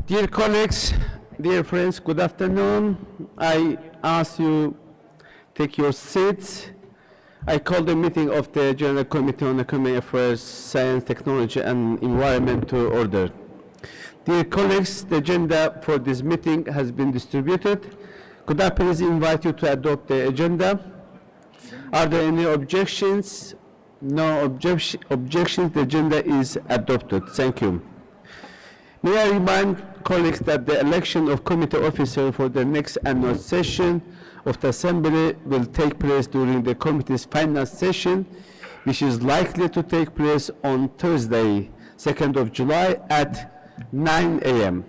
Dear colleagues, dear friends, good afternoon. I ask you take your seats. I call the meeting of the General Committee on Economic Affairs, Science, Technology and Environment to order. Dear colleagues, the agenda for this meeting has been distributed. Could I please invite you to adopt the agenda? Are there any objections? No objections. The agenda is adopted. Thank you. May I remind colleagues that the election of committee officer for the next annual session of the Assembly will take place during the committee's final session, which is likely to take place on Thursday, 2nd of July at 9 a.m.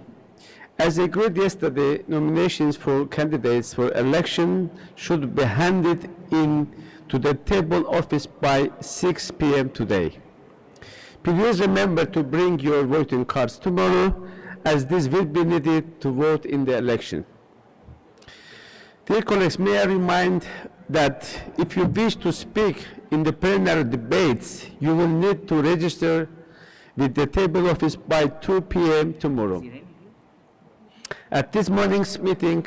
As agreed yesterday, nominations for candidates for election should be handed in to the table office by 6 p.m. today. Please remember to bring your voting cards tomorrow, as this will be needed to vote in the election. Dear colleagues, may I remind that if you wish to speak in the plenary debates, you will need to register with the table office by 2 p.m. tomorrow. At this morning's meeting,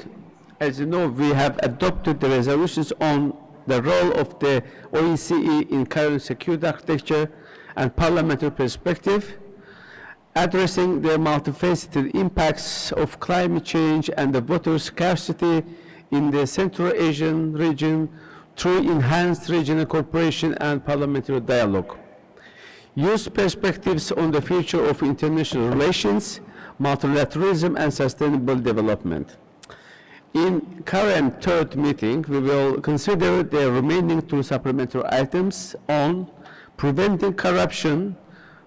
as you know, we have adopted the resolutions on the role of the OSCE in current security architecture and parliamentary perspective, addressing the multifaceted impacts of climate change and the water scarcity in the Central Asian region through enhanced regional cooperation and parliamentary dialogue. Use perspectives on the future of international relations, multilateralism and sustainable development. In current third meeting, we will consider the remaining two supplementary items on preventing corruption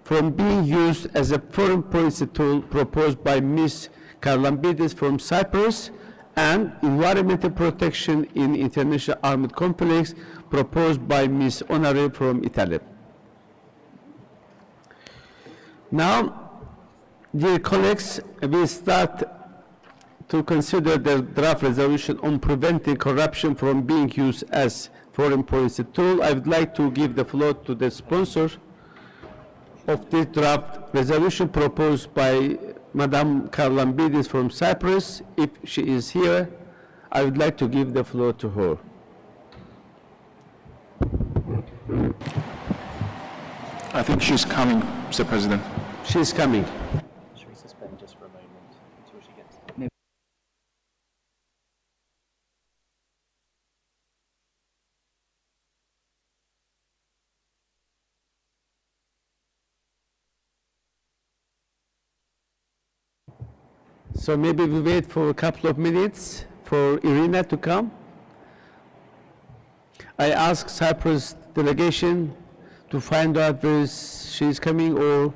from being used as a foreign policy tool proposed by Ms. Karlambidis from Cyprus, and environmental protection in international armed conflicts proposed by Ms. Honore from Italy. Now, dear colleagues, we start to consider the draft resolution on preventing corruption from being used as foreign policy tool. I would like to give the floor to the sponsor of this draft resolution proposed by Madame Karlambidis from Cyprus. If she is here, I would like to give the floor to her. I think she's coming, Mr. President. She is coming. Should we suspend just for a moment until she gets there? So maybe we wait for a couple of minutes for Irina to come. I asked Cyprus delegation to find out where she is coming, or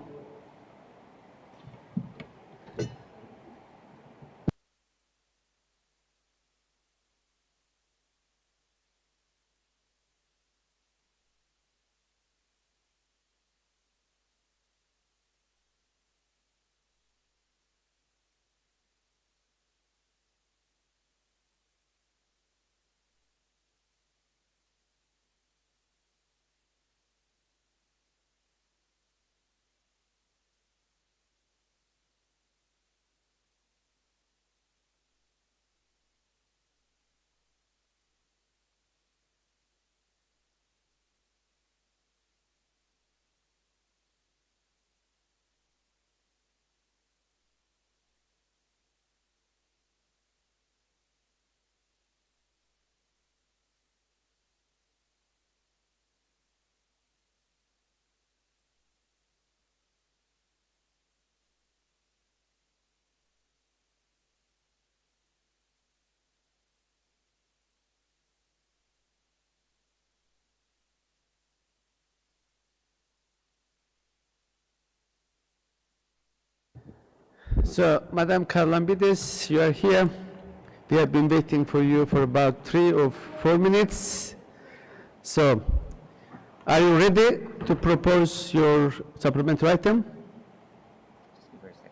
so, Madame Karlambidis, you are here. We have been waiting for you for about 3 or 4 minutes. So, are you ready to propose your supplementary item? Just give her a sec.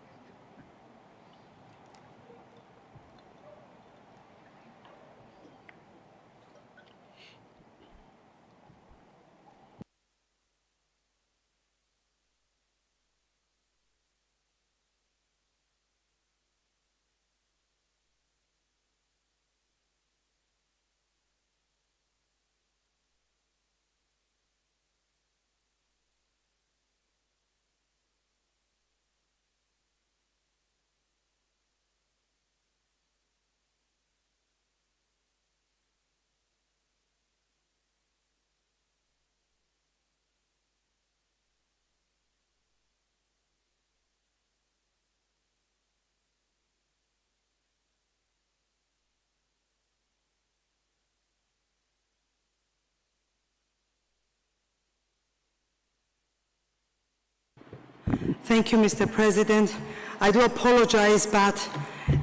Thank you, Mr. President. I do apologize, but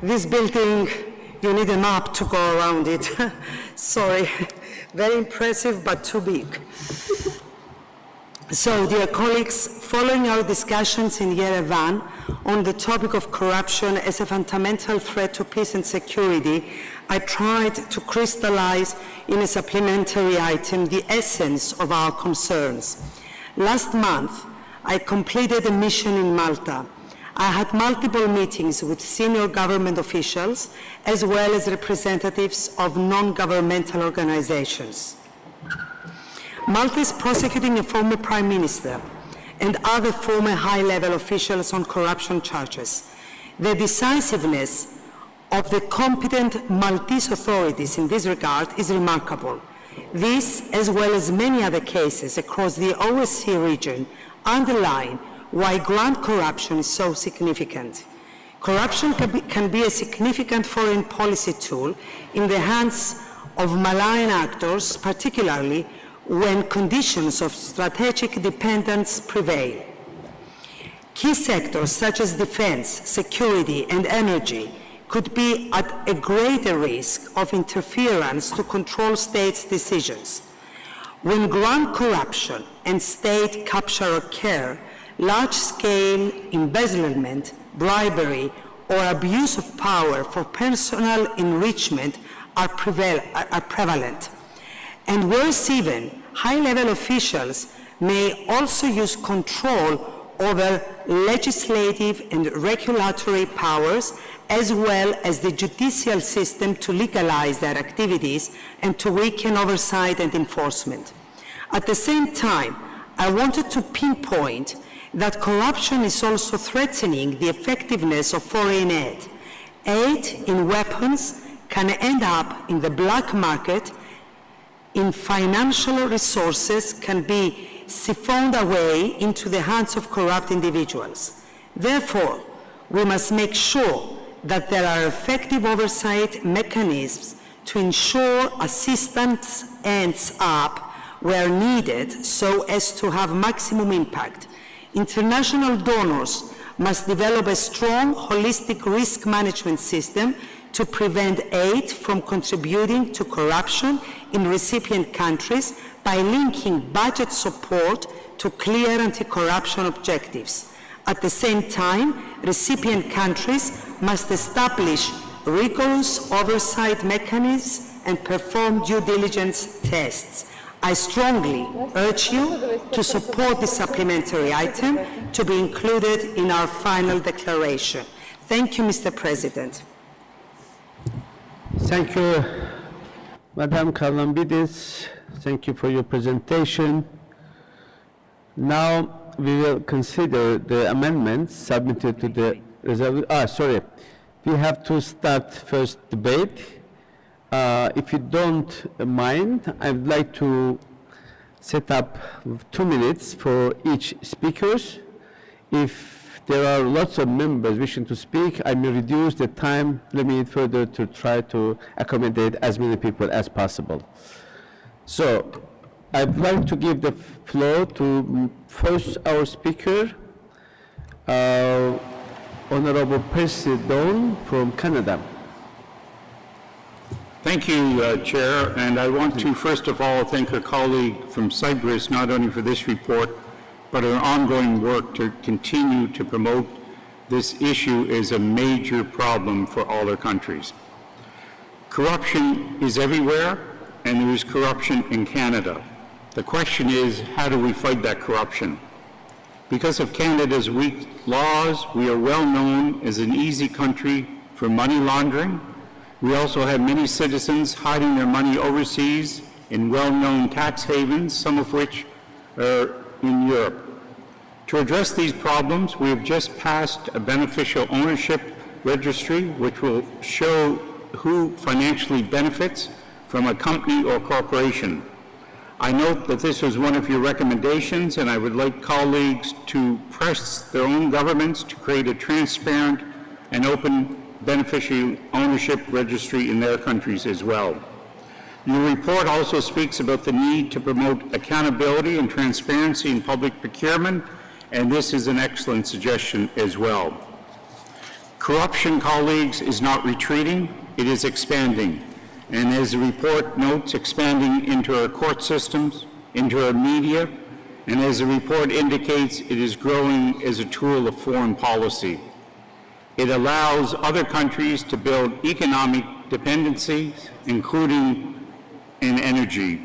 this building, you need a map to go around it. Sorry. Very impressive, but too big. So, dear colleagues, following our discussions in Yerevan on the topic of corruption as a fundamental threat to peace and security, I tried to crystallize in a supplementary item the essence of our concerns. Last month, I completed a mission in Malta. I had multiple meetings with senior government officials as well as representatives of non-governmental organizations. Malta is prosecuting a former prime minister and other former high-level officials on corruption charges. The decisiveness of the competent Maltese authorities in this regard is remarkable. This, as well as many other cases across the OSCE region, underline why grand corruption is so significant. Corruption can be a significant foreign policy tool in the hands of malign actors, particularly when conditions of strategic dependence prevail. Key sectors such as defense, security, and energy could be at a greater risk of interference to control states' decisions. When grand corruption and state capture occur, large-scale embezzlement, bribery, or abuse of power for personal enrichment are prevalent. And worse even, high-level officials may also use control over legislative and regulatory powers, as well as the judicial system to legalize their activities and to weaken oversight and enforcement. At the same time, I wanted to pinpoint that corruption is also threatening the effectiveness of foreign aid. Aid in weapons can end up in the black market, in financial resources can be siphoned away into the hands of corrupt individuals. Therefore, we must make sure that there are effective oversight mechanisms to ensure assistance ends up where needed so as to have maximum impact. International donors must develop a strong, holistic risk management system to prevent aid from contributing to corruption in recipient countries by linking budget support to clear anti-corruption objectives. At the same time, recipient countries must establish rigorous oversight mechanisms and perform due diligence tests. I strongly urge you to support this supplementary item to be included in our final declaration. Thank you, Mr. President. Thank you, Madam Kavlambidis. Thank you for your presentation. Now we will consider the amendments submitted to the resolution. We have to start first debate. If you don't mind, I would like to set up 2 minutes for each speakers. If there are lots of members wishing to speak, I may reduce the time limit further to try to accommodate as many people as possible. So, I'd like to give the floor to first our speaker, Honorable Percy Dawn from Canada. Thank you, Chair, and I want to first of all thank a colleague from Cyprus not only for this report, but her ongoing work to continue to promote this issue as a major problem for all our countries. Corruption is everywhere, and there is corruption in Canada. The question is, how do we fight that corruption? Because of Canada's weak laws, we are well known as an easy country for money laundering. We also have many citizens hiding their money overseas in well-known tax havens, some of which are in Europe. To address these problems, we have just passed a beneficial ownership registry, which will show who financially benefits from a company or corporation. I note that this was one of your recommendations, and I would like colleagues to press their own governments to create a transparent and open beneficiary ownership registry in their countries as well. Your report also speaks about the need to promote accountability and transparency in public procurement and this is an excellent suggestion as well. Corruption, colleagues, is not retreating, it is expanding. And as the report notes, expanding into our court systems, into our media, and as the report indicates, it is growing as a tool of foreign policy. It allows other countries to build economic dependencies, including in energy,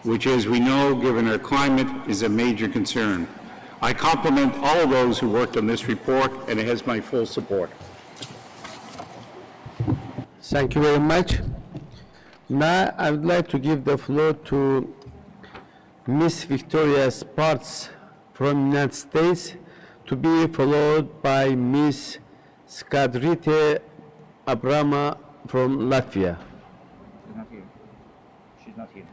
which, as we know, given our climate, is a major concern. I compliment all of those who worked on this report, and it has my full support. Thank you very much. Now, I would like to give the floor to Miss Victoria Sparks from United States, to be followed by Miss Skadrite Abrama from Latvia. She's not here.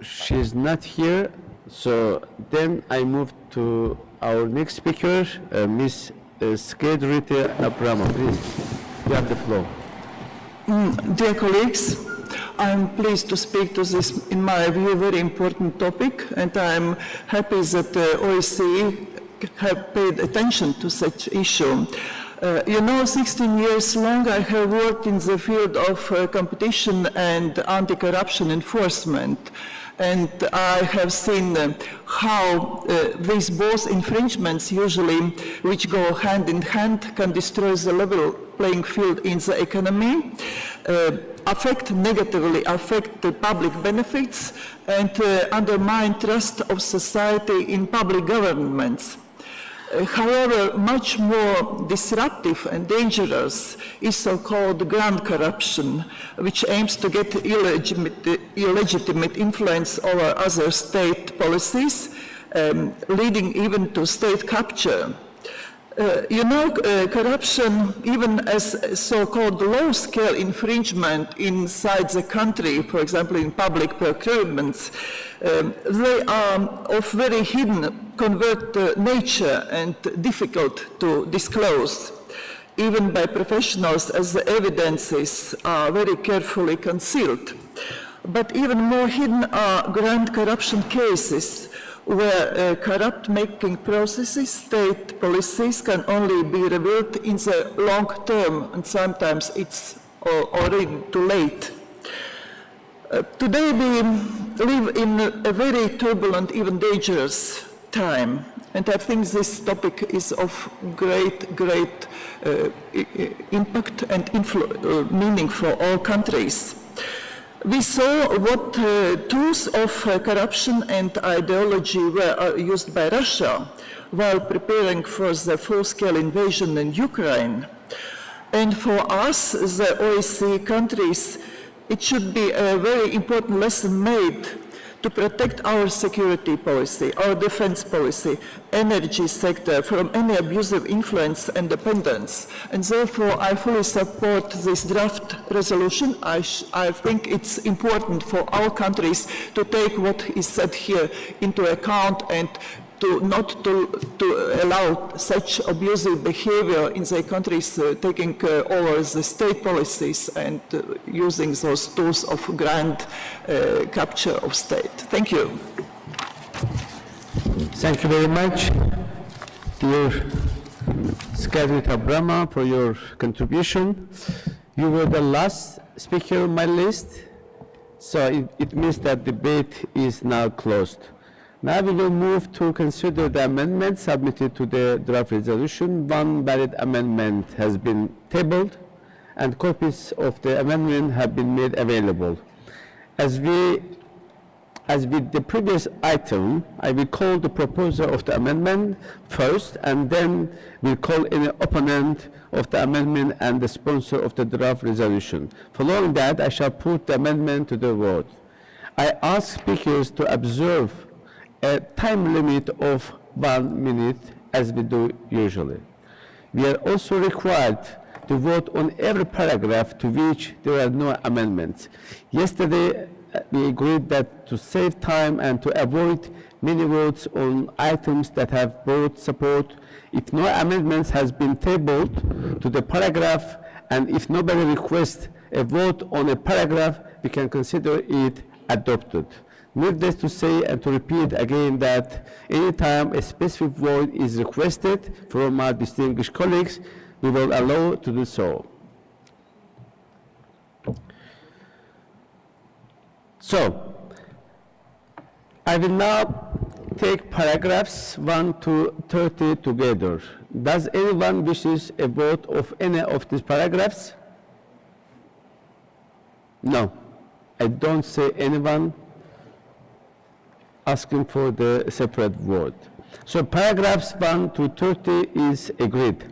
She's not here, so then I move to our next speaker, Miss Skadrite Abrama. Please, you have the floor. Dear colleagues, I'm pleased to speak to this, in my view, very important topic, and I'm happy that the OSCE have paid attention to such issue. 16 years long I have worked in the field of competition and anti-corruption enforcement, and I have seen how these both infringements usually, which go hand in hand, can destroy the level playing field in the economy, negatively affect the public benefits, and undermine trust of society in public governments. However, much more disruptive and dangerous is so-called grand corruption, which aims to get illegitimate influence over other state policies, leading even to state capture. Corruption, even as so-called low-scale infringement inside the country, for example, in public procurements, they are of very hidden covert nature and difficult to disclose, even by professionals, as the evidences are very carefully concealed. But even more hidden are grand corruption cases, where corrupt making processes, state policies, can only be revealed in the long term, and sometimes it's already too late. Today we live in a very turbulent, even dangerous time, and I think this topic is of great impact and meaning for all countries. We saw what tools of corruption and ideology were used by Russia while preparing for the full-scale invasion in Ukraine. And for us, the OSCE countries, it should be a very important lesson made to protect our security policy, our defense policy, energy sector from any abusive influence and dependence. And therefore, I fully support this draft resolution. I think it's important for our countries to take what is said here into account and not to allow such abusive behavior in the countries taking over the state policies and using those tools of grand capture of state. Thank you. Thank you very much, dear Skadrite Abrama, for your contribution. You were the last speaker on my list, so it means that debate is now closed. Now we will move to consider the amendments submitted to the draft resolution. One valid amendment has been tabled, and copies of the amendment have been made available. As with the previous item, I will call the proposer of the amendment first, and then we'll call any opponent of the amendment and the sponsor of the draft resolution. Following that, I shall put the amendment to the vote. I ask speakers to observe a time limit of 1 minute, as we do usually. We are also required to vote on every paragraph to which there are no amendments. Yesterday, we agreed that to save time and to avoid many votes on items that have broad support, if no amendments has been tabled to the paragraph, and if nobody requests a vote on a paragraph, we can consider it adopted. Needless to say and to repeat again that anytime a specific word is requested from our distinguished colleagues, we will allow to do so. So, I will now take paragraphs 1 to 30 together. Does anyone wishes a vote of any of these paragraphs? No, I don't see anyone asking for the separate vote. So paragraphs 1 to 30 is agreed.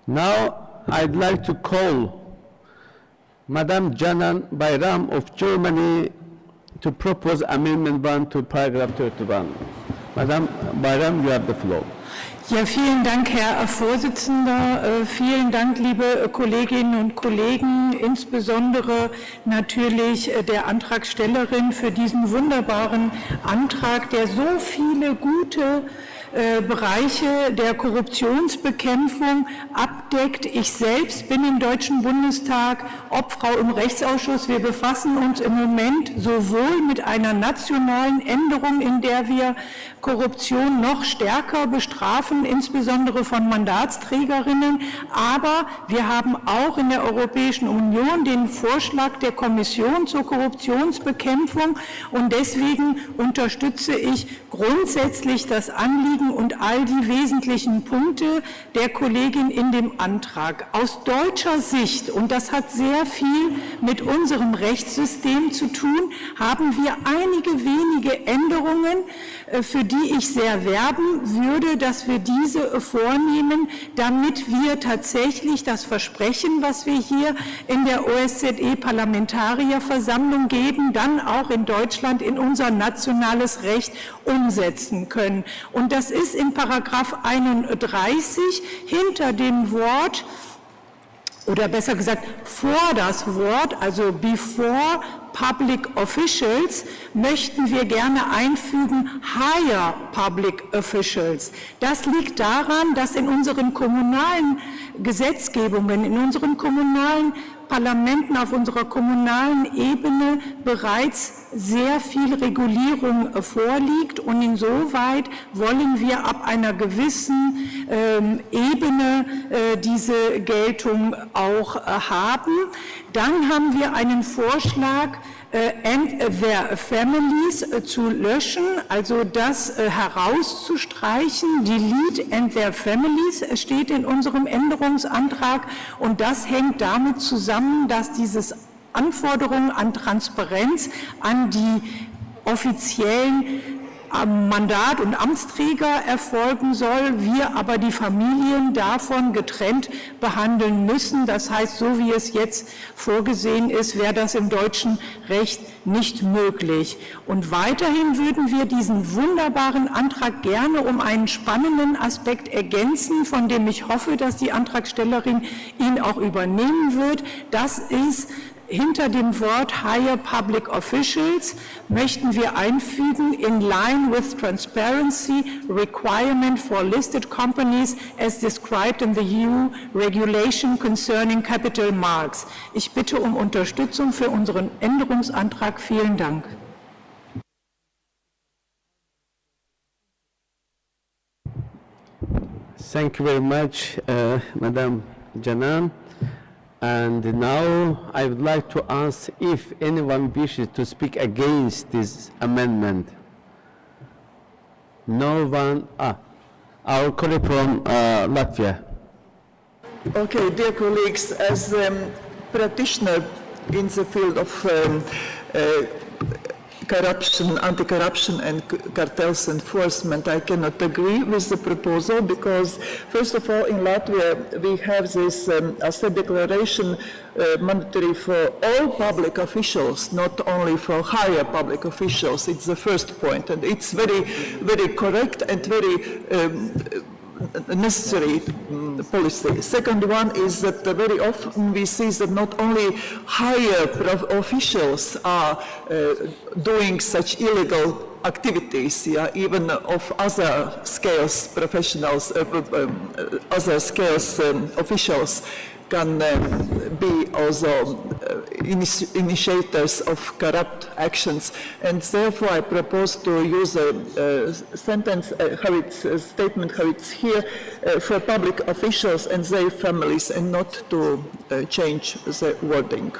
Now I'd like to call Madam Canan Bayram of Germany to propose amendment 1 to paragraph 31. Madam Bayram, you have the floor. Ja, vielen Dank, Herr Vorsitzender. Vielen Dank, liebe Kolleginnen und Kollegen, insbesondere natürlich der Antragstellerin für diesen wunderbaren Antrag, der so viele gute Bereiche der Korruptionsbekämpfung abdeckt. Ich selbst bin im Deutschen Bundestag Obfrau im Rechtsausschuss. Wir befassen uns im Moment sowohl mit einer nationalen Änderung, in der wir Korruption noch stärker bestrafen, insbesondere von Mandatsträgerinnen, aber wir haben auch in der Europäischen Union den Vorschlag der Kommission zur Korruptionsbekämpfung und deswegen unterstütze ich grundsätzlich das Anliegen und all die wesentlichen Punkte der Kollegin in dem Antrag. Aus deutscher Sicht, und das hat sehr viel mit unserem Rechtssystem zu tun, haben wir einige wenige Änderungen, für die ich sehr werben würde, dass wir diese vornehmen, damit wir tatsächlich das Versprechen, was wir hier in der OSCE-Parlamentarierversammlung geben, dann auch in Deutschland in unser nationales Recht umsetzen können. Und das ist in Paragraph 31 hinter dem Wort, oder besser gesagt vor das Wort, also before Public Officials, möchten wir gerne einfügen Higher Public Officials. Das liegt daran, dass in unseren kommunalen Gesetzgebungen, in unseren kommunalen Parlamenten, auf unserer kommunalen Ebene bereits sehr viel Regulierung vorliegt und insoweit wollen wir ab einer gewissen Ebene diese Geltung auch haben. Dann haben wir einen Vorschlag, and their families zu löschen, also das herauszustreichen. Delete and their families steht in unserem Änderungsantrag und das hängt damit zusammen, dass dieses Anforderungen an Transparenz an die offiziellen Mandat- und Amtsträger erfolgen soll, wir aber die Familien davon getrennt behandeln müssen. Das heißt, so wie es jetzt vorgesehen ist, wäre das im deutschen Recht nicht möglich. Und weiterhin würden wir diesen wunderbaren Antrag gerne um einen spannenden Aspekt ergänzen, von dem ich hoffe, dass die Antragstellerin ihn auch übernehmen wird. Das ist hinter dem Wort Higher Public Officials möchten wir einfügen, in line with transparency requirement for listed companies as described in the EU regulation concerning capital marks. Ich bitte um Unterstützung für unseren Änderungsantrag. Vielen Dank. Thank you very much, Madam Canan. And now I would like to ask if anyone wishes to speak against this amendment. No one. Our colleague from Latvia. Okay, dear colleagues, as practitioner in the field of corruption, anti-corruption and cartels enforcement, I cannot agree with the proposal because, first of all, in Latvia we have this OSCE declaration mandatory for all public officials, not only for higher public officials. It's the first point, and it's very, very correct and very necessary policy. Second one is that very often we see that not only higher officials are doing such illegal activities, even of other scales professionals, other scales officials can be also initiators of corrupt actions. And therefore, I propose to use a sentence, statement how it's here, for public officials and their families, and not to change the wording.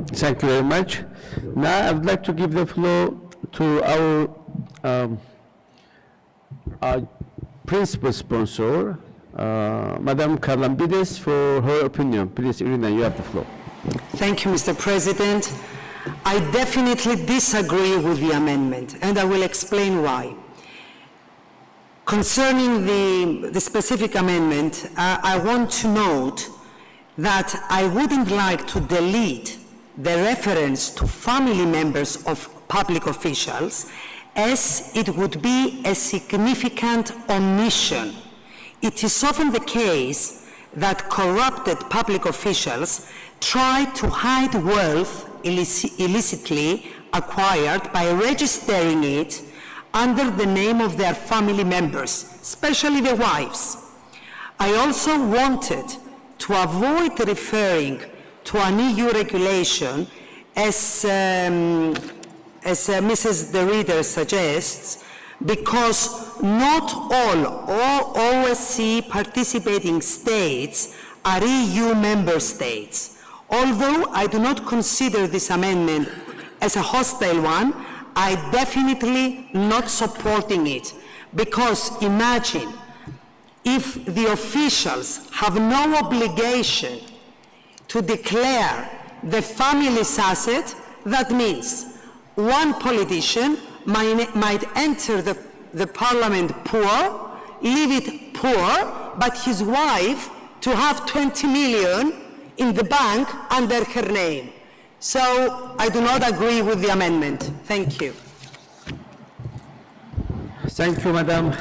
Thank you very much. Now I would like to give the floor to our principal sponsor, Madam Karlambides, for her opinion. Please, Irina, you have the floor. Thank you, Mr. President. I definitely disagree with the amendment, and I will explain why. Concerning the specific amendment, I want to note that I wouldn't like to delete the reference to family members of public officials, as it would be a significant omission. It is often the case that corrupted public officials try to hide wealth illicitly acquired by registering it under the name of their family members, especially the wives. I also wanted to avoid referring to an EU regulation, as Mrs. De Reader suggests, because not all OSCE participating states are EU member states. Although I do not consider this amendment as a hostile one, I definitely not supporting it, because imagine if the officials have no obligation to declare the family's asset, that means one politician might enter the parliament poor, leave it poor, but his wife to have 20 million in the bank under her name. So I do not agree with the amendment. Thank you. Thank you, Madam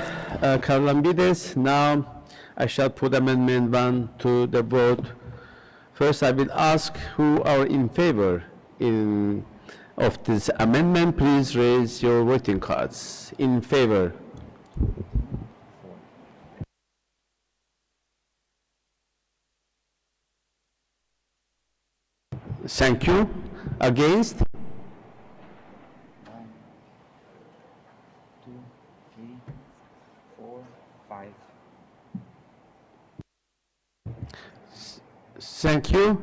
Karlambides. Now I shall put Amendment 1 to the vote. First, I will ask who are in favor of this amendment. Please raise your voting cards. In favor. Thank you. Against? 1, 2, 3, 4, 5. Thank you.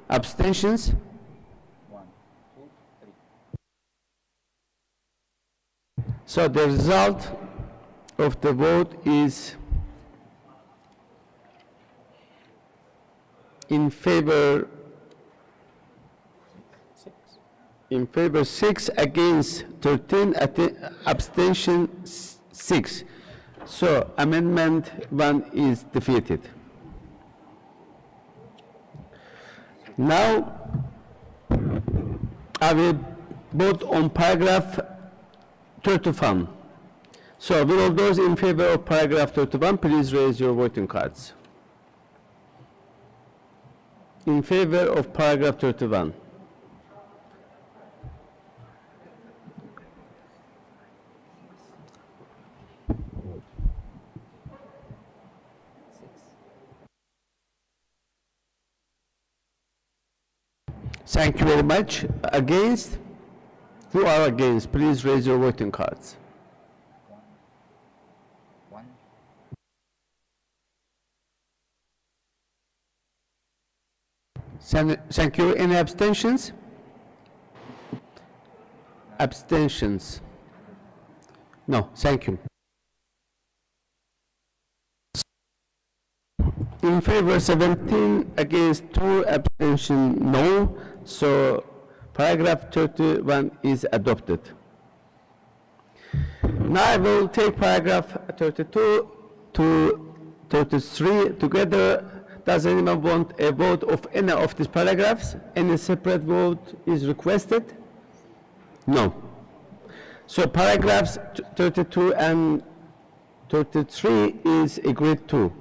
Abstentions? 1, 2, 3. So the result of the vote is in favor 6, against 13, abstention 6. So Amendment 1 is defeated. Now I will vote on paragraph 31. So will all those in favor of paragraph 31 please raise your voting cards. In favor of paragraph 31. Thank you very much. Against? Who are against? Please raise your voting cards. 1. Thank you. Any abstentions? Abstentions? No, thank you. In favor 17, against 2, abstention no. So paragraph 31 is adopted. Now I will take paragraph 32 to 33 together. Does anyone want a vote of any of these paragraphs? Any separate vote is requested? No. So paragraphs 32 and 33 is agreed to.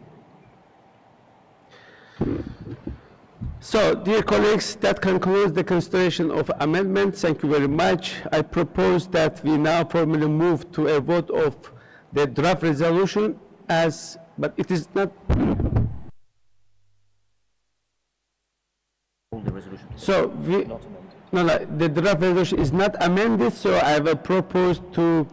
So, dear colleagues, that concludes the consideration of amendments. Thank you very much. I propose that we now formally move to a vote of the draft resolution but it is not So we, Not amended. no, the draft resolution is not amended, so I will propose to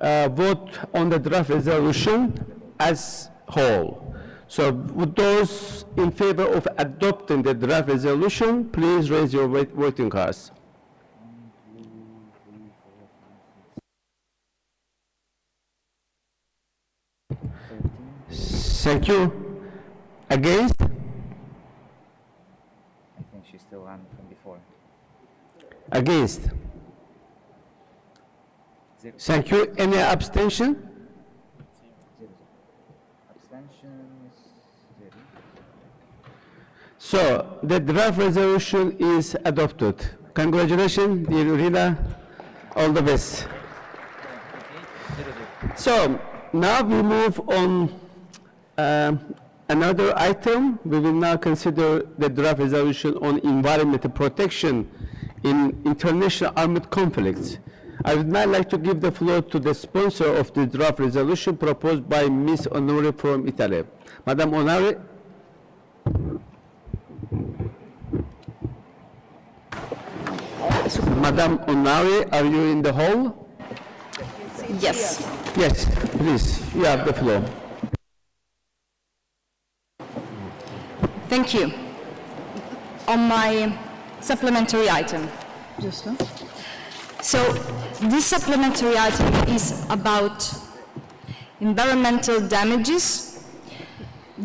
vote on the draft resolution as whole. So would those in favor of adopting the draft resolution, please raise your voting cards. Thank you. Against? I think she's still on from before. Against? Zero. Thank you. Any abstention? Abstentions, zero. So the draft resolution is adopted. Congratulations, dear Rina. All the best. So now we move on another item. We will now consider the draft resolution on environmental protection in international armed conflicts. I would now like to give the floor to the sponsor of the draft resolution proposed by Ms. Onore from Italy. Madam Onore. Madam Onore, are you in the hall? Yes. Yes, please, you have the floor. Thank you. On my supplementary item. So this supplementary item is about environmental damages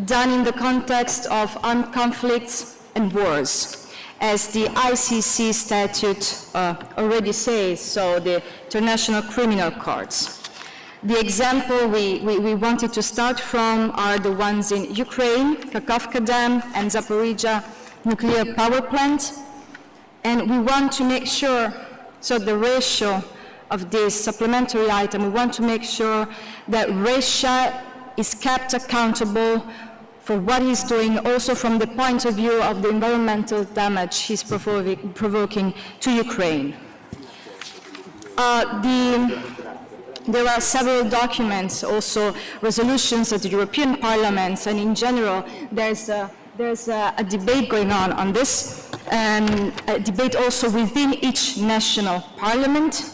done in the context of armed conflicts and wars, as the ICC statute already says, so the International Criminal Courts. The example we wanted to start from are the ones in Ukraine, Kakhovka Dam and Zaporizhzhia nuclear power plant. And we want to make sure, so the ratio of this supplementary item, we want to make sure that Russia is kept accountable for what he's doing, also from the point of view of the environmental damage he's provoking to Ukraine. There are several documents, also resolutions at the European Parliament, and in general, there's a debate going on this, and a debate also within each national parliament.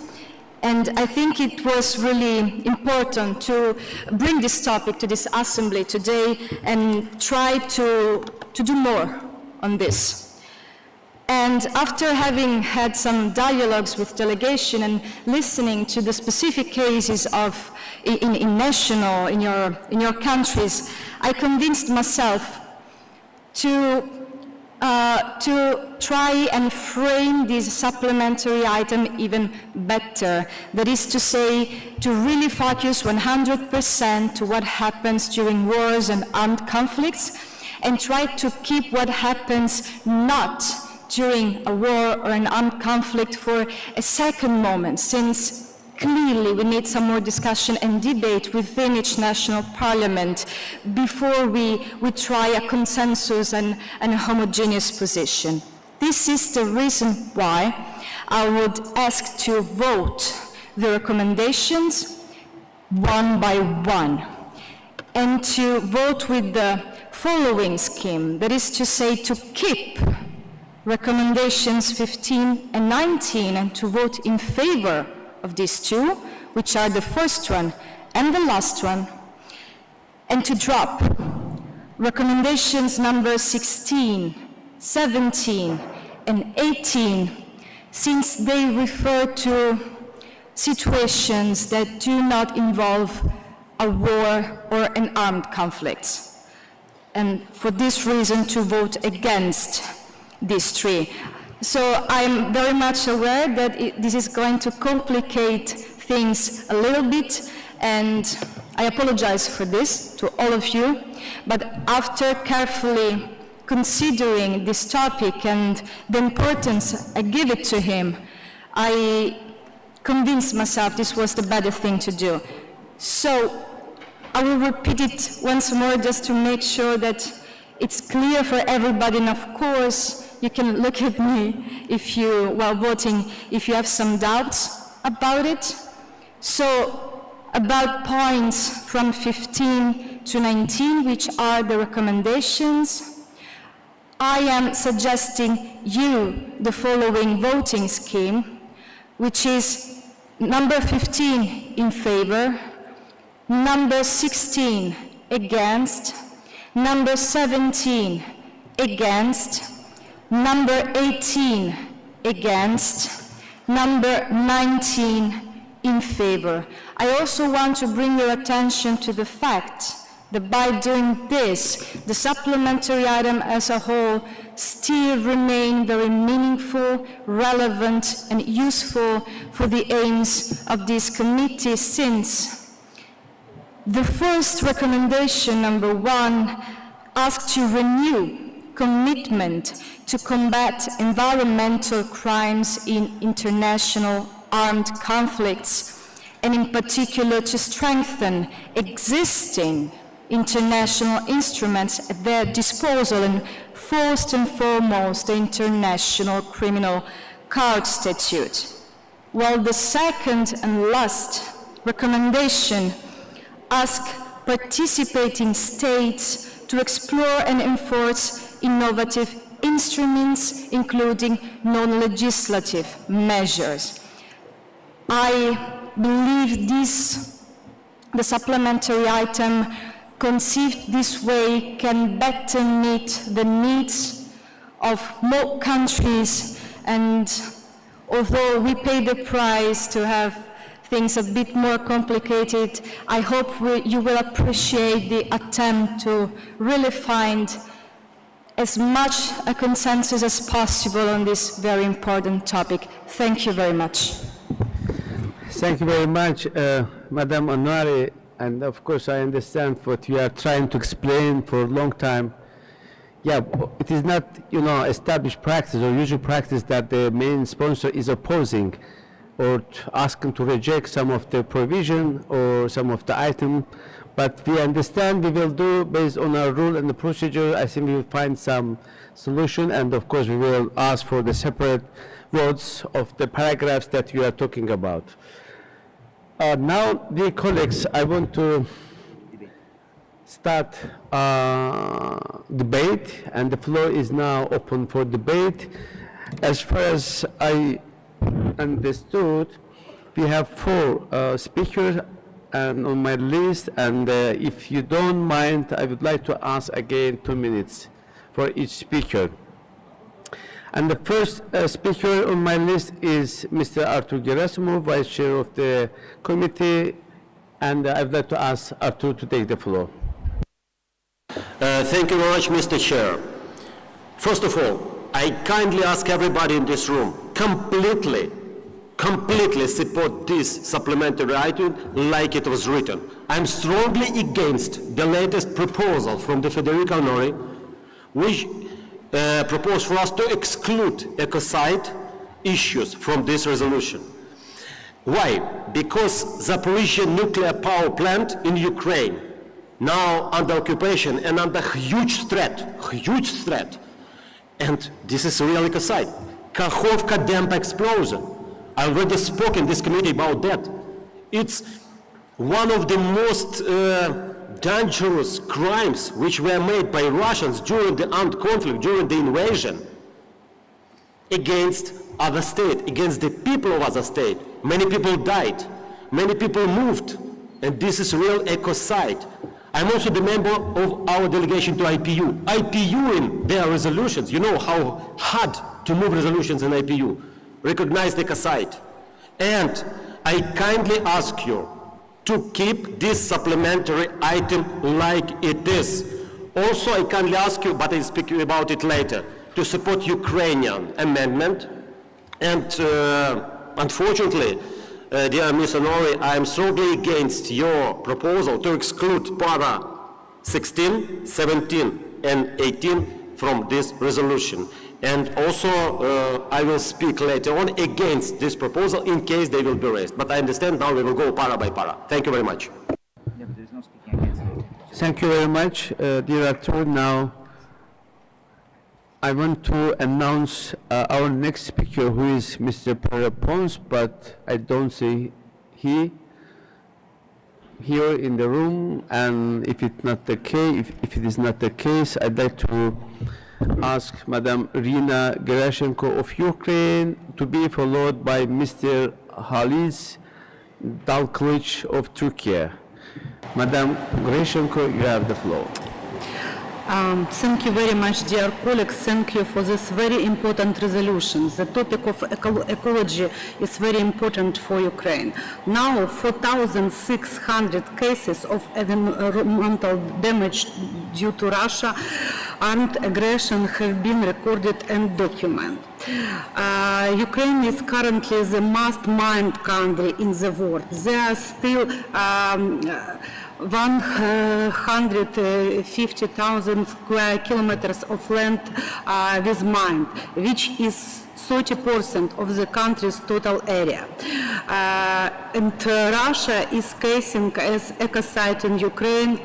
And I think it was really important to bring this topic to this assembly today and try to do more on this. And after having had some dialogues with delegation and listening to the specific cases of in your countries, I convinced myself to try and frame this supplementary item even better. That is to say, to really focus 100% to what happens during wars and armed conflicts, and try to keep what happens not during a war or an armed conflict for a second moment, since clearly we need some more discussion and debate within each national parliament before we try a consensus and a homogeneous position. This is the reason why I would ask to vote the recommendations one by one, and to vote with the following scheme, that is to say, to keep recommendations 15 and 19 and to vote in favor of these two, which are the first one and the last one, and to drop recommendations number 16, 17, and 18, since they refer to situations that do not involve a war or an armed conflict. And for this reason, to vote against these three. So I'm very much aware that this is going to complicate things a little bit, and I apologize for this to all of you, but after carefully considering this topic and the importance I give it to him, I convinced myself this was the better thing to do. So I will repeat it once more just to make sure that it's clear for everybody, and of course, you can look at me if you, while voting, if you have some doubts about it. So, about points from 15 to 19, which are the recommendations, I am suggesting you the following voting scheme, which is number 15 in favor, number 16 against, number 17 against, number 18 against, number 19 in favor. I also want to bring your attention to the fact that by doing this, the supplementary item as a whole still remain very meaningful, relevant, and useful for the aims of this committee, since the first recommendation, number 1, asks to renew commitment to combat environmental crimes in international armed conflicts, and in particular to strengthen existing international instruments at their disposal, and first and foremost the International Criminal Court Statute. While the second and last recommendation asks participating states to explore and enforce innovative instruments, including non-legislative measures. I believe the supplementary item conceived this way can better meet the needs of more countries, and although we pay the price to have things a bit more complicated, I hope you will appreciate the attempt to really find as much a consensus as possible on this very important topic. Thank you very much. Thank you very much, Madam Onuari, and of course I understand what you are trying to explain for a long time. Yeah, it is not, established practice or usual practice that the main sponsor is opposing or asking to reject some of the provision or some of the item, but we understand we will do based on our rule and the procedure. I think we will find some solution, and of course we will ask for the separate votes of the paragraphs that you are talking about. Now, dear colleagues, I want to start debate, and the floor is now open for debate. As far as I understood, we have 4 speakers and on my list, and if you don't mind, I would like to ask again 2 minutes for each speaker. And the first speaker on my list is Mr. Artur Gerasimov, Vice Chair of the committee, and I would like to ask Artur to take the floor. Thank you very much, Mr. Chair. First of all, I kindly ask everybody in this room completely support this supplementary item like it was written. I'm strongly against the latest proposal from the Federica Onuari, which proposed for us to exclude ecocide issues from this resolution. Why? Because Zaporizhzhia nuclear power plant in Ukraine, now under occupation and under huge threat, and this is a real ecocide. Kakhovka dam explosion. I already spoke in this committee about that. It's one of the most dangerous crimes which were made by Russians during the armed conflict, during the invasion, against other state, against the people of other state. Many people died, many people moved, and this is real ecocide. I'm also the member of our delegation to IPU. IPU in their resolutions, you know how hard to move resolutions in IPU, recognize the ecocide. And I kindly ask you to keep this supplementary item like it is. Also, I kindly ask you, but I'll speak about it later, to support Ukrainian amendment. And unfortunately, dear Ms. Onuari, I am strongly against your proposal to exclude para 16, 17, and 18 from this resolution. And also, I will speak later on against this proposal in case they will be raised. But I understand now we will go para by para. Thank you very much. Yeah, but there's no speaking against it. Thank you very much, dear Artur. Now, I want to announce our next speaker, who is Mr. Perepons, but I don't see he here in the room. And if it's not the case, if it is not the case, I'd like to ask Madam Rina Gerashenko of Ukraine, to be followed by Mr. Halis Dalkılıç of Turkey. Madam Gerashenko, you have the floor. Thank you very much, dear colleagues. Thank you for this very important resolution. The topic of ecology is very important for Ukraine. Now, 4,600 cases of environmental damage due to Russia armed aggression have been recorded and documented. Ukraine is currently the most mined country in the world. There are still 150,000 square kilometers of land with mined, which is 30% of the country's total area. And Russia is casing as ecocide in Ukraine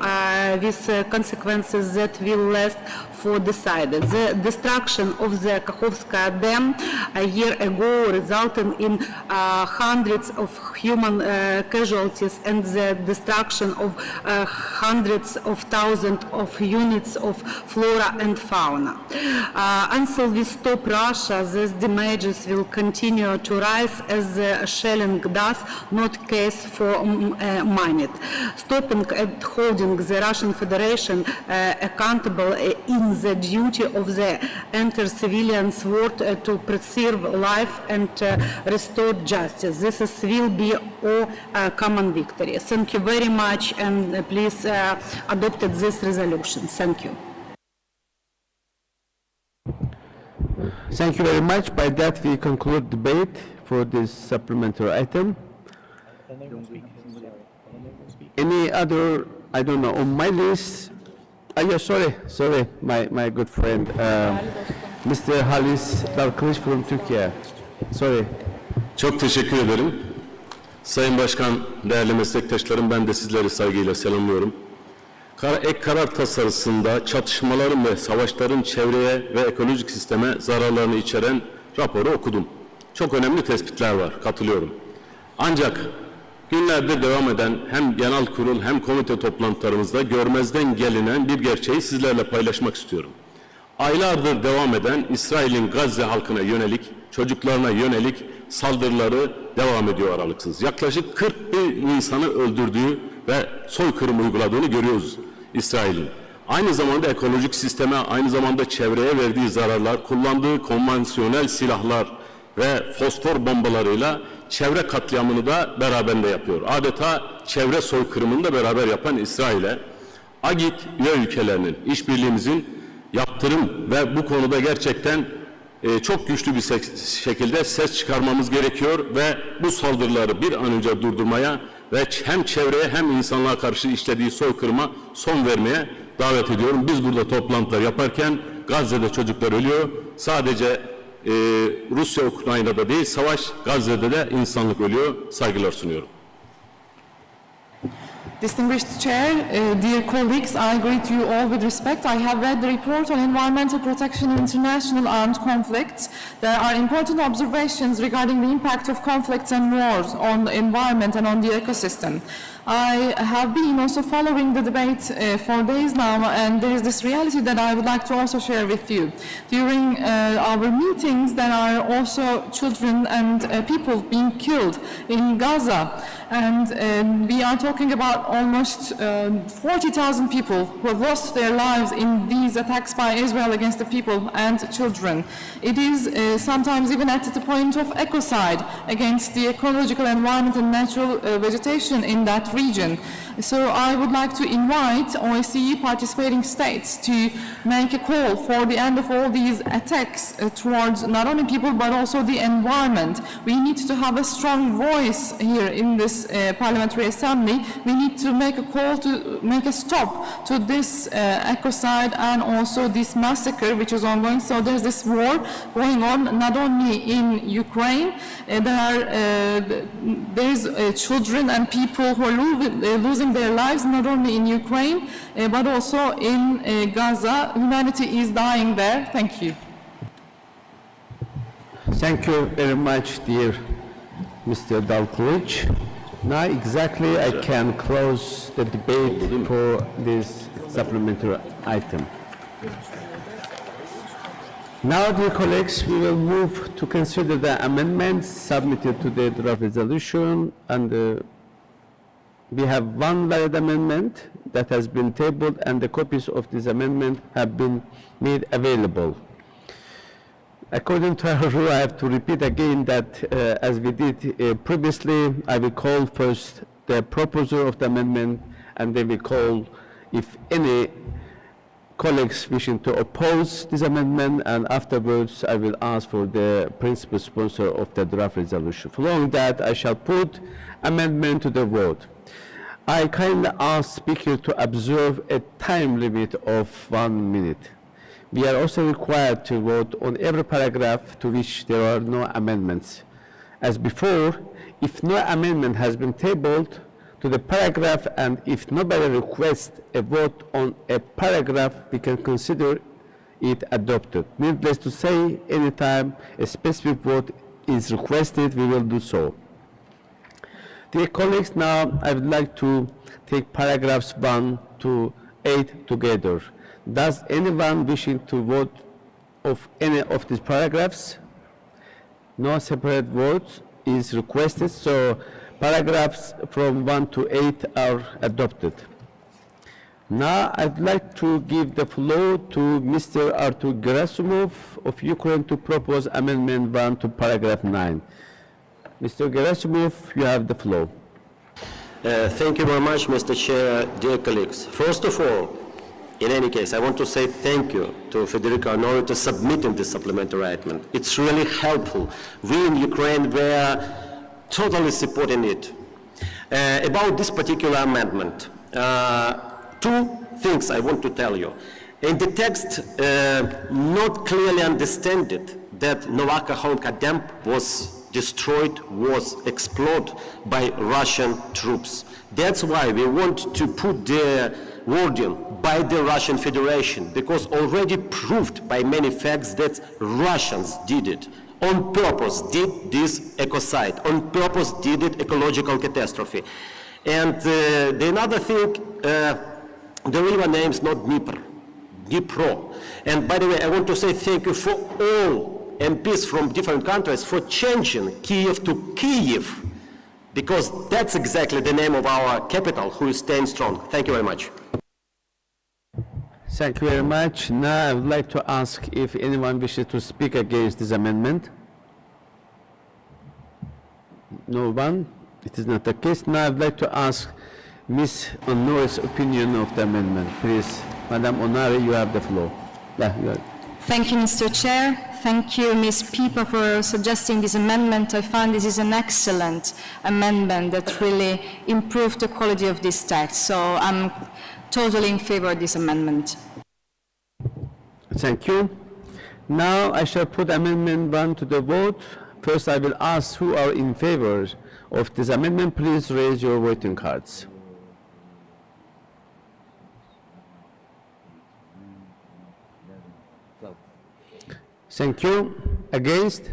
with consequences that will last for decided. The destruction of the Kakhovskaya Dam a year ago resulted in hundreds of human casualties and the destruction of hundreds of thousands of units of flora and fauna. Until we stop Russia, these damages will continue to rise as the shelling does not case for mining. Stopping and holding the Russian Federation accountable in the duty of the entire civilian world to preserve life and restore justice. This will be our common victory. Thank you very much, and please adopt this resolution. Thank you. Thank you very much. By that, we conclude debate for this supplementary item. Any other, I don't know, on my list, sorry, my good friend, Mr. Halis Dalkılıç from Turkey. Sorry. Çok teşekkür ederim. Sayın Başkan, değerli meslektaşlarım, ben de sizleri saygıyla selamlıyorum. Ek karar tasarısında çatışmaların ve savaşların çevreye ve ekolojik sisteme zararlarını içeren raporu okudum. Çok önemli tespitler var, katılıyorum. Ancak günlerdir devam eden hem genel kurul hem komite toplantılarımızda görmezden gelinen bir gerçeği sizlerle paylaşmak istiyorum. Aylardır devam eden İsrail'in Gazze halkına yönelik, çocuklarına yönelik saldırıları devam ediyor aralıksız. Yaklaşık 40 bin insanı öldürdüğü ve soykırım uyguladığını görüyoruz İsrail'in. Aynı zamanda ekolojik sisteme, aynı zamanda çevreye verdiği zararlar, kullandığı konvansiyonel silahlar ve fosfor bombalarıyla çevre katliamını da beraberinde yapıyor. Adeta çevre soykırımını da beraber yapan İsrail'e, AGİT üye ülkelerinin, işbirliğimizin yaptırım ve bu konuda gerçekten çok güçlü bir şekilde ses çıkarmamız gerekiyor ve bu saldırıları bir an önce durdurmaya ve hem çevreye hem insanlığa karşı işlediği soykırıma son vermeye davet ediyorum. Biz burada toplantılar yaparken Gazze'de çocuklar ölüyor. Sadece Rusya, Ukrayna'da değil, savaş Gazze'de de insanlık ölüyor. Saygılar sunuyorum. Distinguished Chair, dear colleagues, I greet you all with respect. I have read the report on environmental protection in international armed conflicts. There are important observations regarding the impact of conflicts and wars on the environment and on the ecosystem. I have been also following the debate for days now, and there is this reality that I would like to also share with you. During our meetings, there are also children and people being killed in Gaza, and we are talking about almost 40,000 people who have lost their lives in these attacks by Israel against the people and children. It is sometimes even at the point of ecocide against the ecological environment and natural vegetation in that region. So I would like to invite OSCE participating states to make a call for the end of all these attacks towards not only people but also the environment. We need to have a strong voice here in this parliamentary assembly. We need to make a call to make a stop to this ecocide and also this massacre which is ongoing. So there's this war going on not only in Ukraine, there's children and people who are losing their lives not only in Ukraine but also in Gaza. Humanity is dying there. Thank you. Thank you very much, dear Mr. Dalkılıç. Now exactly I can close the debate for this supplementary item. Now, dear colleagues, we will move to consider the amendments submitted to the draft resolution, and we have one valid amendment that has been tabled, and the copies of this amendment have been made available. According to our rule, I have to repeat again that, as we did previously, I will call first the proposer of the amendment, and then we call if any colleagues wishing to oppose this amendment, and afterwards I will ask for the principal sponsor of the draft resolution. Following that, I shall put amendment to the vote. I kindly ask speaker to observe a time limit of 1 minute. We are also required to vote on every paragraph to which there are no amendments. As before, if no amendment has been tabled to the paragraph, and if nobody requests a vote on a paragraph, we can consider it adopted. Needless to say, anytime a specific vote is requested, we will do so. Dear colleagues, now I would like to take paragraphs 1 to 8 together. Does anyone wishing to vote of any of these paragraphs? No separate votes is requested, so paragraphs from 1 to 8 are adopted. Now I'd like to give the floor to Mr. Artur Gerasimov of Ukraine to propose amendment 1 to paragraph 9. Mr. Gerasimov, you have the floor. Thank you very much, Mr. Chair, dear colleagues. First of all, in any case, I want to say thank you to Federica Honore to submitting this supplementary amendment. It's really helpful. We in Ukraine were totally supporting it. About this particular amendment, two things I want to tell you. In the text, not clearly understand it that Novakha dam was destroyed, was exploded by Russian troops. That's why we want to put the wording by the Russian Federation, because already proved by many facts that Russians did it. On purpose did this ecocide, on purpose did it ecological catastrophe. And the another thing, the river name is not Dnipro. And by the way, I want to say thank you for all MPs from different countries for changing Kiev to Kyiv, because that's exactly the name of our capital, who is staying strong. Thank you very much. Thank you very much. Now I would like to ask if anyone wishes to speak against this amendment. No one? It is not the case. Now I would like to ask Ms. Honore's opinion of the amendment. Please, Madam Honore, you have the floor. Thank you, Mr. Chair. Thank you, Ms. Pieper, for suggesting this amendment. I find this is an excellent amendment that really improved the quality of this text. So I'm totally in favor of this amendment. Thank you. Now I shall put amendment 1 to the vote. First, I will ask who are in favor of this amendment. Please raise your voting cards. Thank you. Against?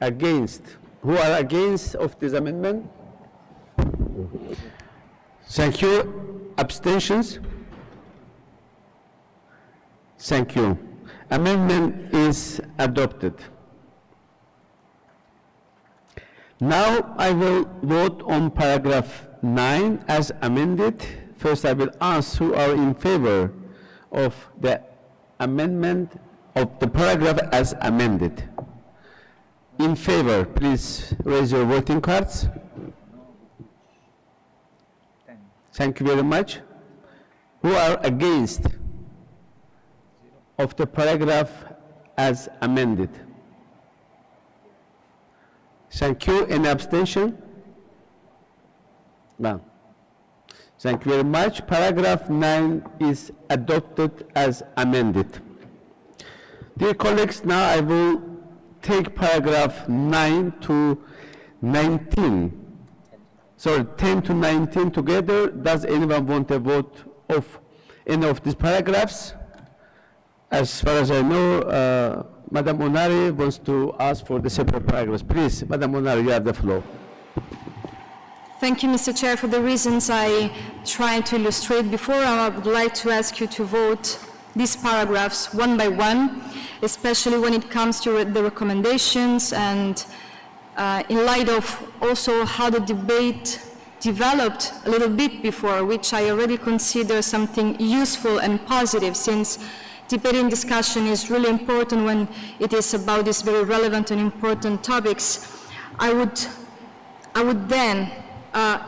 Against. Who are against of this amendment? Thank you. Abstentions? Thank you. Amendment is adopted. Now I will vote on paragraph 9 as amended. First, I will ask who are in favor of the amendment of the paragraph as amended. In favor, please raise your voting cards. Thank you very much. Who are against of the paragraph as amended? Thank you. Any abstention? None. Thank you very much. Paragraph 9 is adopted as amended. Dear colleagues, now I will take paragraph 9 to 19. Sorry, 10 to 19 together. Does anyone want a vote of any of these paragraphs? As far as I know, Madam Honore wants to ask for the separate paragraphs. Please, Madam Honore, you have the floor. Thank you, Mr. Chair. For the reasons I tried to illustrate before, I would like to ask you to vote these paragraphs one by one, especially when it comes to the recommendations and in light of also how the debate developed a little bit before, which I already consider something useful and positive, since debate and discussion is really important when it is about these very relevant and important topics. I would then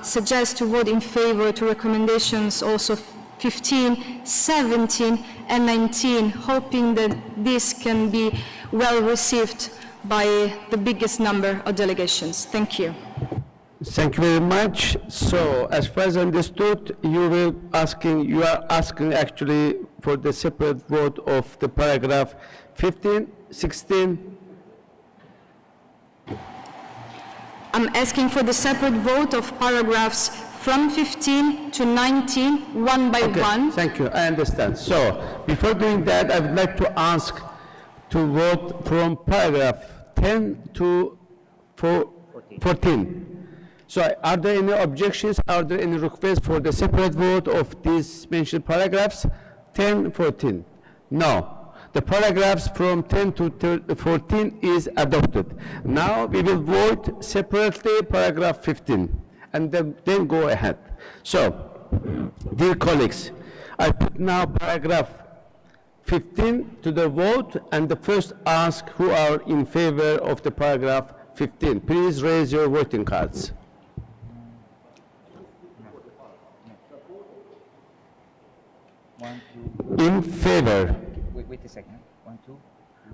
suggest to vote in favor to recommendations also 15, 17, and 19, hoping that this can be well received by the biggest number of delegations. Thank you. Thank you very much. So, as far as understood, you are asking actually for the separate vote of the paragraph 15, 16. I'm asking for the separate vote of paragraphs from 15 to 19, one by one. Thank you, I understand. So, before doing that, I would like to ask to vote from paragraph 10 to 14. So, are there any objections? Are there any requests for the separate vote of these mentioned paragraphs? 10, 14? No. The paragraphs from 10 to 14 is adopted. Now we will vote separately paragraph 15 and then go ahead. So, dear colleagues, I put now paragraph 15 to the vote, and the first ask who are in favor of the paragraph 15. Please raise your voting cards. In favor. Wait a second. 1, 2,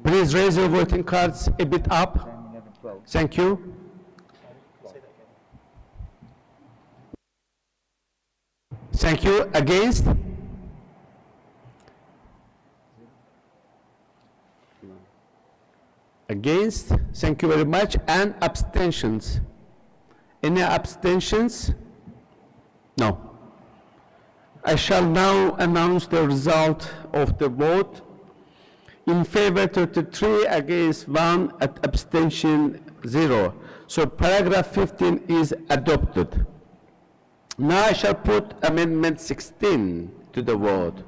Please raise your voting cards a bit 10, up. 11, 12. Thank you. Thank you. Against? Against? Thank you very much. And abstentions? Any abstentions? No. I shall now announce the result of the vote. In favor 33, against 1, at abstention 0. So paragraph 15 is adopted. Now I shall put amendment 16 to the vote.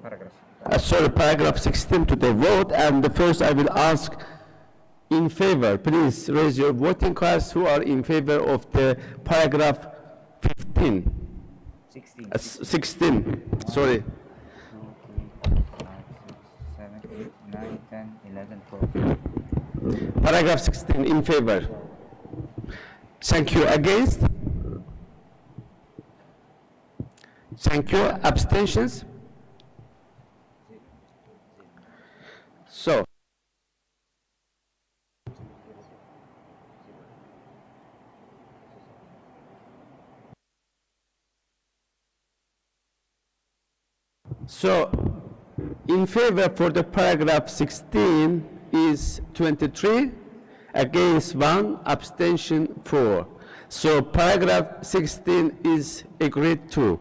Paragraph 16 to the vote, and the first I will ask in favor. Please raise your voting cards who are in favor of the paragraph 15. 16, sorry. 2, 3, 4, 5, 6, 7, 8, 9, 10, 11, 12. Paragraph 16 in favor. Thank you. Against? Thank you. Abstentions? So, in favor for the paragraph 16 is 23, against 1, abstention 4. So paragraph 16 is agreed to.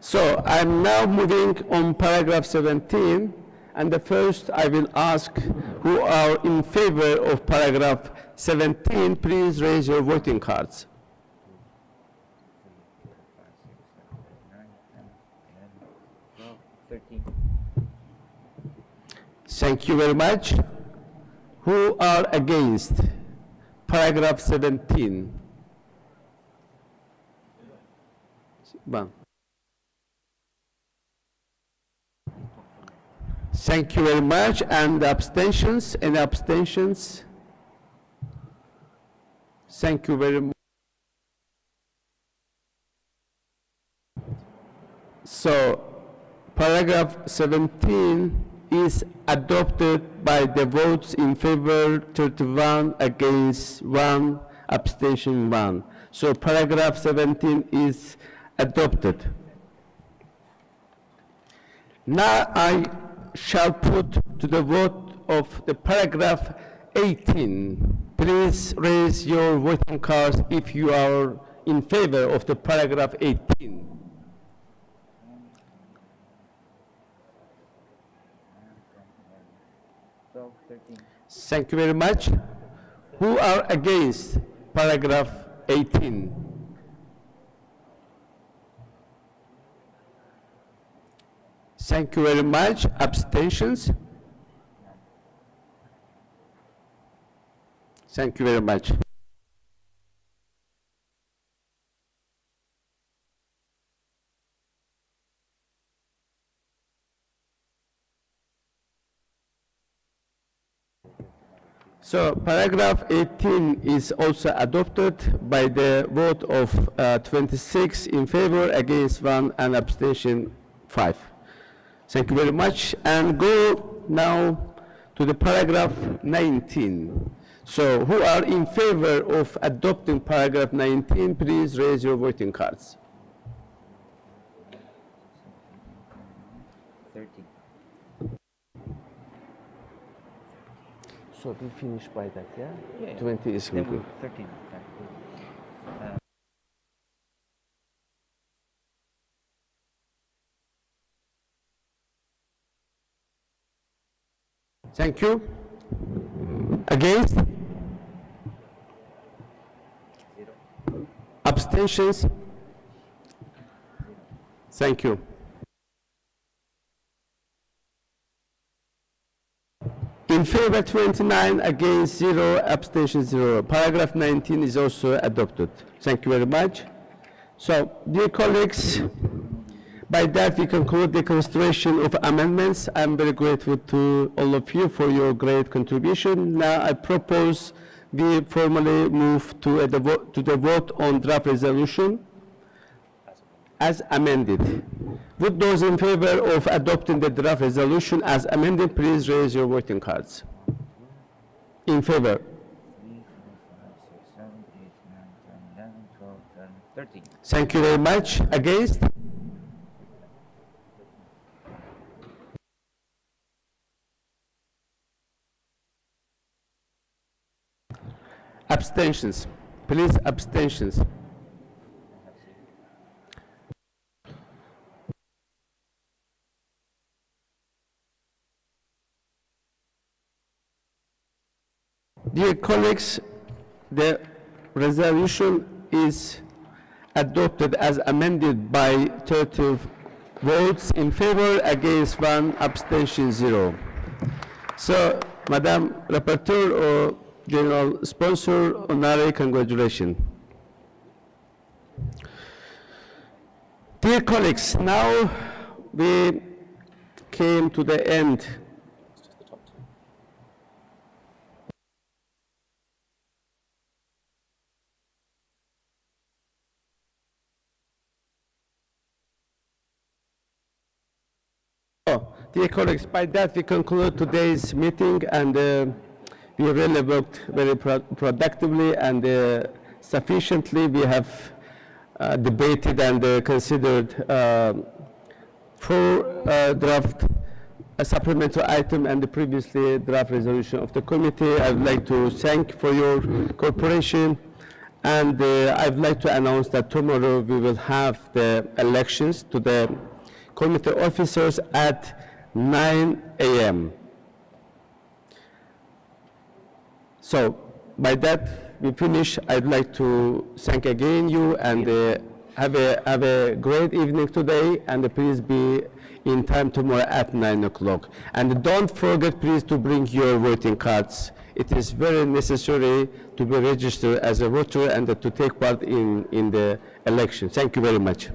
So I'm now moving on paragraph 17, and the first I will ask who are in favor of paragraph 17, please raise your voting cards. 13. Thank you very much. Who are against paragraph 17? 1. Thank you very much. And abstentions? Any abstentions? Thank you very much. So, paragraph 17 is adopted by the votes in favor 31, against 1, abstention 1. So paragraph 17 is adopted. Now I shall put to the vote of the paragraph 18. Please raise your voting cards if you are in favor of the paragraph 18. Thank you very much. Who are against paragraph 18? Thank you very much. Abstentions? Thank you very much. So paragraph 18 is also adopted by the vote of 26 in favor, against 1, and abstention 5. Thank you very much. And go now to the paragraph 19. So who are in favor of adopting paragraph 19, please raise your voting cards. 13. So we finish by that, yeah? Yeah. 20 is Then good. 13. Thank you. Against? Abstentions? Thank you. In favor 29, against 0, abstention 0. Paragraph 19 is also adopted. Thank you very much. So, dear colleagues, by that we conclude the consideration of amendments. I'm very grateful to all of you for your great contribution. Now I propose we formally move to the vote on draft resolution as amended. Would those in favor of adopting the draft resolution as amended, please raise your voting cards. In favor? 3, 4, 5, 6, 7, 8, 9, 10, 11, 12, 13. Thank you very much. Against? Abstentions. Please, abstentions. Dear colleagues, the resolution is adopted as amended by 30 votes in favor, against 1, abstention 0. So, Madam Rapporteur or General Sponsor, honorary congratulations. Dear colleagues, now we came to the end. Dear colleagues, by that we conclude today's meeting, and we really worked very productively and sufficiently. We have debated and considered 4 draft supplementary items and the previously draft resolution of the committee. I would like to thank for your cooperation, and I would like to announce that tomorrow we will have the elections to the committee officers at 9 a.m. So, by that we finish. I'd like to thank again you, and have a great evening today, and please be in time tomorrow at 9 o'clock. And don't forget, please, to bring your voting cards. It is very necessary to be registered as a voter and to take part in the election. Thank you very much.